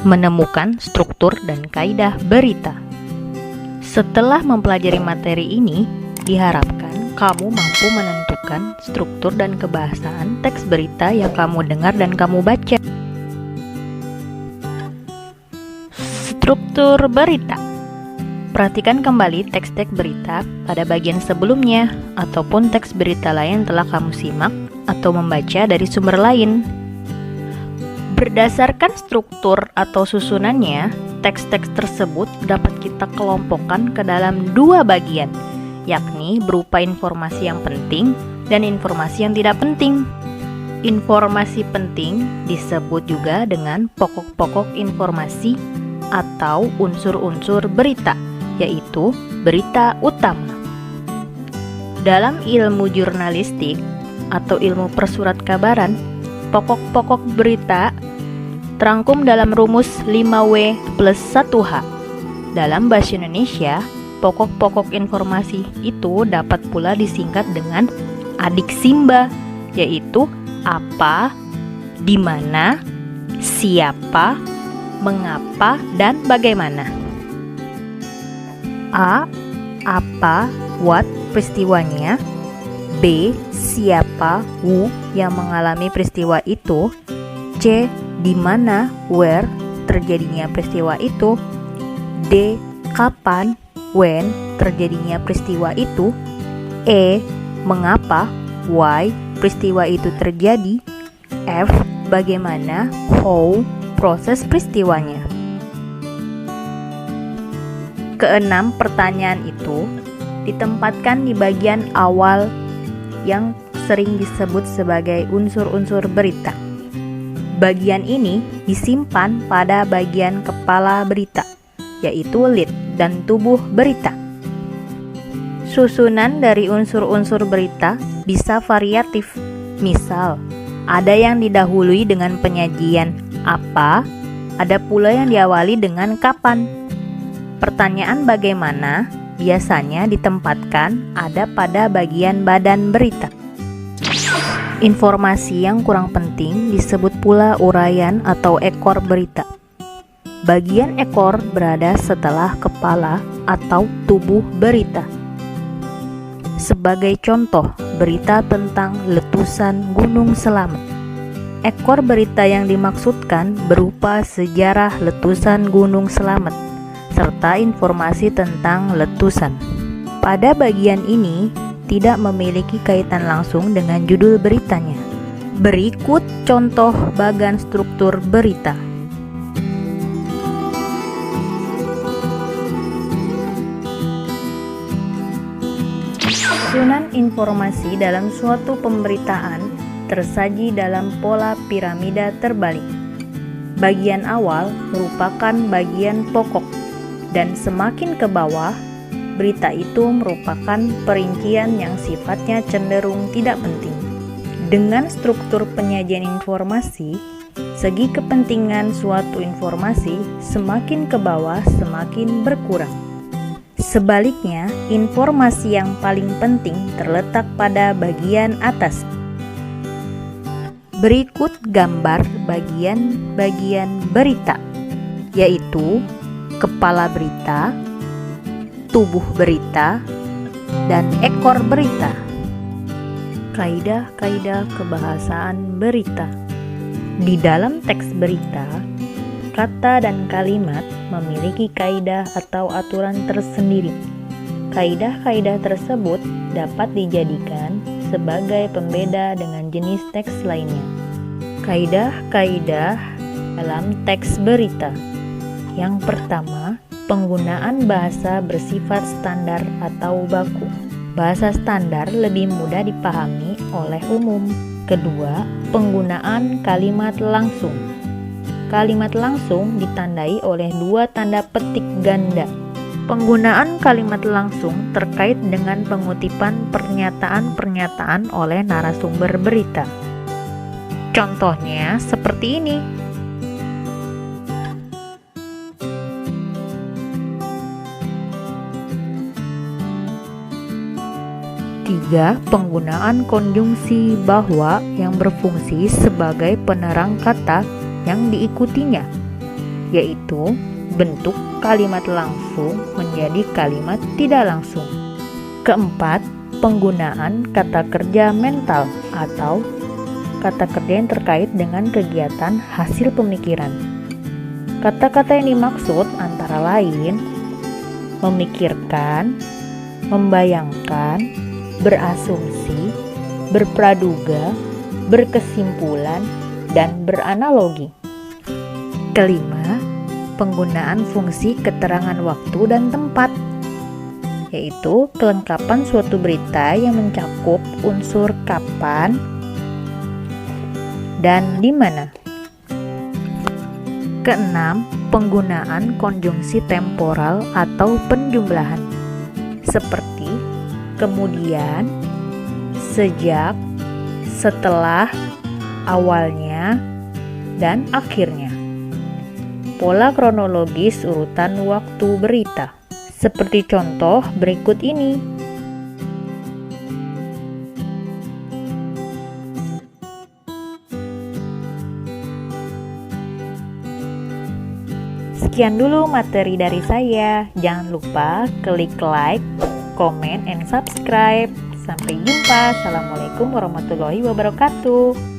Menemukan struktur dan kaidah berita. Setelah mempelajari materi ini, diharapkan kamu mampu menentukan struktur dan kebahasaan teks berita yang kamu dengar dan kamu baca. Struktur berita. Perhatikan kembali teks-teks berita pada bagian sebelumnya ataupun teks berita lain yang telah kamu simak atau membaca dari sumber lain. Berdasarkan struktur atau susunannya, teks-teks tersebut dapat kita kelompokkan ke dalam dua bagian, yakni berupa informasi yang penting dan informasi yang tidak penting. Informasi penting disebut juga dengan pokok-pokok informasi atau unsur-unsur berita, yaitu berita utama. Dalam ilmu jurnalistik atau ilmu persurat kabaran, pokok-pokok berita terangkum dalam rumus 5W plus 1H. Dalam bahasa Indonesia, pokok-pokok informasi itu dapat pula disingkat dengan adik Simba, yaitu apa, di mana, siapa, mengapa, dan bagaimana. A. Apa, what, peristiwanya. B. Siapa, who, yang mengalami peristiwa itu. C. Di mana, where, terjadinya peristiwa itu. D. Kapan, when, terjadinya peristiwa itu. E. Mengapa, why, peristiwa itu terjadi. F. Bagaimana, how, proses peristiwanya. Keenam pertanyaan itu ditempatkan di bagian awal yang sering disebut sebagai unsur-unsur berita. Bagian ini disimpan pada bagian kepala berita, yaitu lead dan tubuh berita. Susunan dari unsur-unsur berita bisa variatif. Misal, ada yang didahului dengan penyajian apa, ada pula yang diawali dengan kapan. Pertanyaan bagaimana biasanya ditempatkan ada pada bagian badan berita. Informasi yang kurang penting disebut pula uraian atau ekor berita. Bagian ekor berada setelah kepala atau tubuh berita. Sebagai contoh, berita tentang letusan Gunung Selamet. Ekor berita yang dimaksudkan berupa sejarah letusan Gunung Selamet serta informasi tentang letusan. Pada bagian ini tidak memiliki kaitan langsung dengan judul beritanya. Berikut contoh bagan struktur berita. Susunan informasi dalam suatu pemberitaan tersaji dalam pola piramida terbalik. Bagian awal merupakan bagian pokok, dan semakin ke bawah, berita itu merupakan perincian yang sifatnya cenderung tidak penting. Dengan struktur penyajian informasi, segi kepentingan suatu informasi semakin ke bawah semakin berkurang. Sebaliknya, informasi yang paling penting terletak pada bagian atas. Berikut gambar bagian-bagian berita, yaitu kepala berita, tubuh berita, dan ekor berita. Kaidah-kaidah kebahasaan berita. Di dalam teks berita, kata dan kalimat memiliki kaidah atau aturan tersendiri. Kaidah-kaidah tersebut dapat dijadikan sebagai pembeda dengan jenis teks lainnya. Kaidah-kaidah dalam teks berita. Yang pertama, penggunaan bahasa bersifat standar atau baku. Bahasa standar lebih mudah dipahami oleh umum. Kedua, penggunaan kalimat langsung. Kalimat langsung ditandai oleh dua tanda petik ganda. Penggunaan kalimat langsung terkait dengan pengutipan pernyataan-pernyataan oleh narasumber berita. Contohnya seperti ini. 3. Penggunaan konjungsi bahwa yang berfungsi sebagai penerang kata yang diikutinya. yaitu bentuk kalimat langsung menjadi kalimat tidak langsung. Keempat, penggunaan kata kerja mental atau kata kerja yang terkait dengan kegiatan hasil pemikiran. Kata-kata yang dimaksud antara lain memikirkan, membayangkan, berasumsi, berpraduga, berkesimpulan, dan beranalogi. Kelima, penggunaan fungsi keterangan waktu dan tempat, yaitu kelengkapan suatu berita yang mencakup unsur kapan dan di mana. Keenam, penggunaan konjungsi temporal atau penjumlahan, seperti kemudian, sejak, setelah, awalnya, dan akhirnya. Pola kronologis urutan waktu berita, seperti contoh berikut ini. Sekian dulu materi dari saya. Jangan lupa klik like, comment, and subscribe. Sampai jumpa. Assalamualaikum warahmatullahi wabarakatuh.